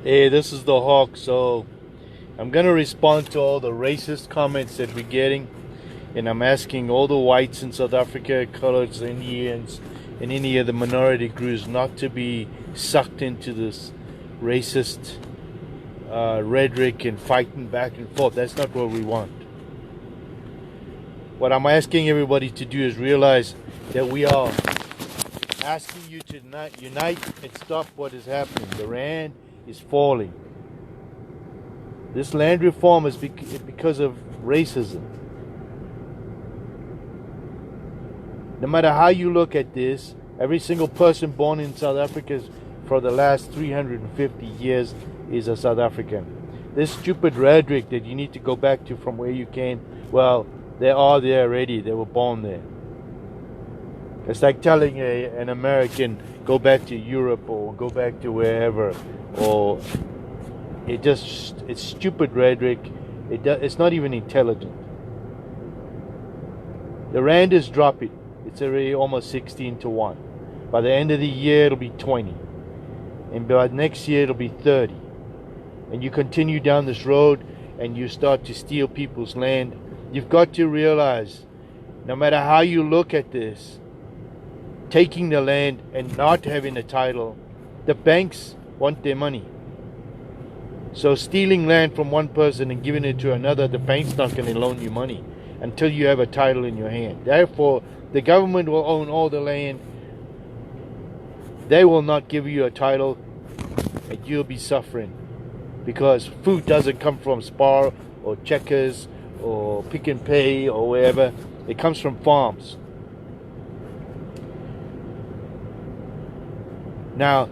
Hey, this is the Hawk. So I'm gonna respond to all the racist comments that we're getting, and I'm asking all the whites in South Africa, coloreds, Indians, and any of the minority groups not to be sucked into this racist rhetoric and fighting back and forth. That's not what we want. What I'm asking everybody to do is realize that we are asking you to unite and stop what is happening. The rand is falling. This land reform is because of racism. No matter how you look at this, every single person born in South Africa for the last 350 years is a South African. This stupid rhetoric that you need to go back to from where you came, well, they are there already. They were born there. It's like telling an American, go back to Europe or go back to wherever, or it's stupid rhetoric. It's not even intelligent. The rand is dropping. It's already almost 16 to 1. By the end of the year, it'll be 20. And by next year, it'll be 30. And you continue down this road and you start to steal people's land. You've got to realize, no matter how you look at this, taking the land and not having a title, the banks want their money. So stealing land from one person and giving it to another, the bank's not going to loan you money until you have a title in your hand. Therefore, the government will own all the land. They will not give you a title, and you'll be suffering, because food doesn't come from Spar or Checkers or Pick and Pay or wherever. It comes from farms. Now,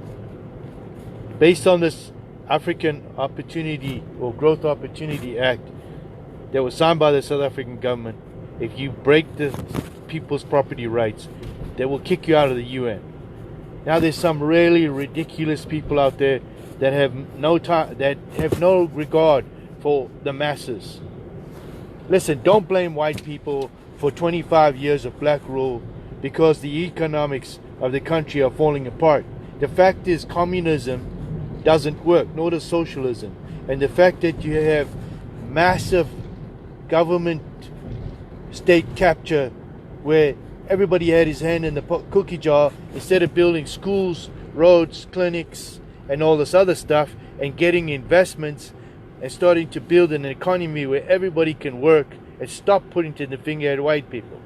based on this African Opportunity or Growth Opportunity Act that was signed by the South African government, if you break the people's property rights, they will kick you out of the UN. Now, there's some really ridiculous people out there that have no regard for the masses. Listen, don't blame white people for 25 years of black rule because the economics of the country are falling apart. The fact is, communism doesn't work, nor does socialism. And the fact that you have massive government state capture where everybody had his hand in the cookie jar, instead of building schools, roads, clinics, and all this other stuff, and getting investments and starting to build an economy where everybody can work, and stop pointing the finger at white people.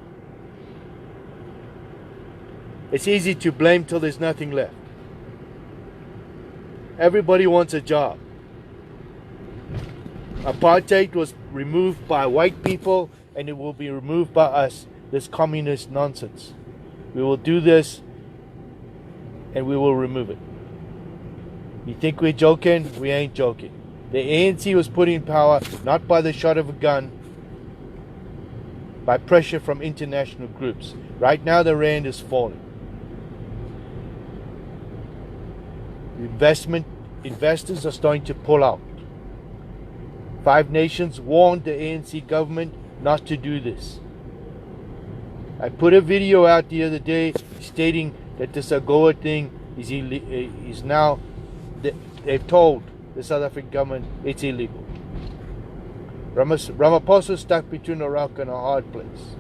It's easy to blame till there's nothing left. Everybody wants a job. Apartheid was removed by white people, and it will be removed by us. This communist nonsense. We will do this, and we will remove it. You think we're joking? We ain't joking. The ANC was put in power not by the shot of a gun, by pressure from international groups. Right now, the rand is falling. Investors are starting to pull out. Five Nations warned the ANC government not to do this. I put a video out the other day stating that this AGOA thing is now, they've told the South African government it's illegal. Ramaphosa stuck between a rock and a hard place.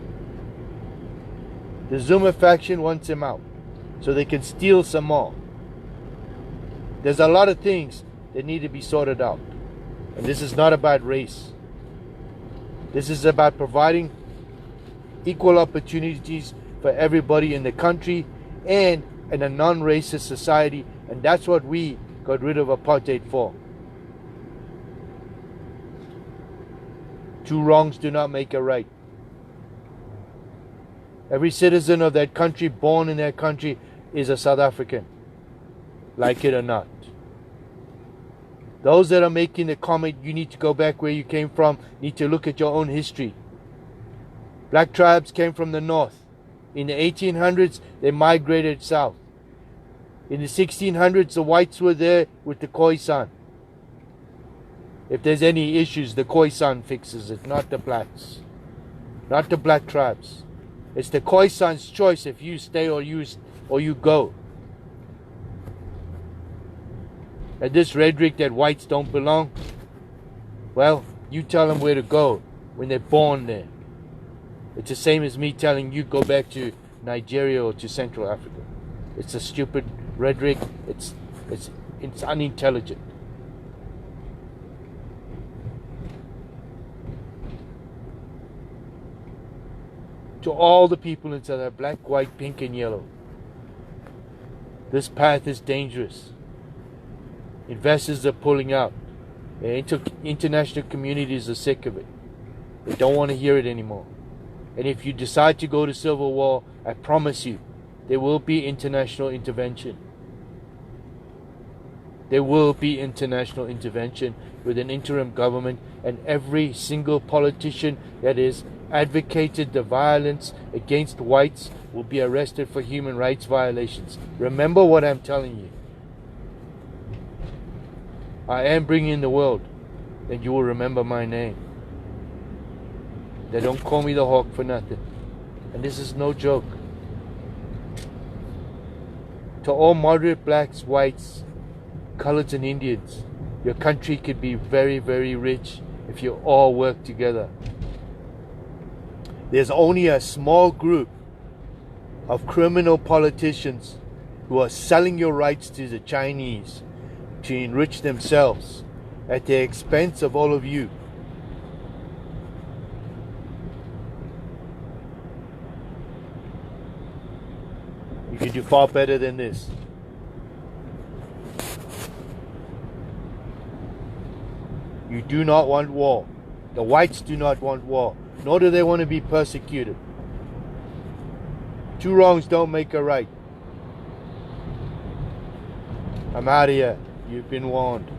The Zuma faction wants him out so they can steal some more. There's a lot of things that need to be sorted out. And this is not about race. This is about providing equal opportunities for everybody in the country and in a non-racist society. And that's what we got rid of apartheid for. Two wrongs do not make a right. Every citizen of that country, born in that country, is a South African, like it or not. Those that are making the comment, you need to go back where you came from, need to look at your own history. Black tribes came from the north. In the 1800s, they migrated south. In the 1600s, the whites were there with the Khoisan. If there's any issues, the Khoisan fixes it, not the blacks. Not the black tribes. It's the Khoisan's choice if you stay or you go. And this rhetoric that whites don't belong, well, you tell them where to go when they're born there. It's the same as me telling you go back to Nigeria or to Central Africa. It's a stupid rhetoric. It's unintelligent. To all the people in South Africa, black, white, pink, and yellow, this path is dangerous. Investors are pulling out. The international communities are sick of it. They don't want to hear it anymore. And if you decide to go to civil war, I promise you, there will be international intervention. There will be international intervention with an interim government, and every single politician that has advocated the violence against whites will be arrested for human rights violations. Remember what I'm telling you. I am bringing the world, and you will remember my name. They don't call me the Hawk for nothing. And this is no joke. To all moderate blacks, whites, coloreds, and Indians, your country could be very, very rich if you all work together. There's only a small group of criminal politicians who are selling your rights to the Chinese to enrich themselves at the expense of all of you. You can do far better than this. You do not want war. The whites do not want war, nor do they want to be persecuted. Two wrongs don't make a right. I'm out of here. You've been warned.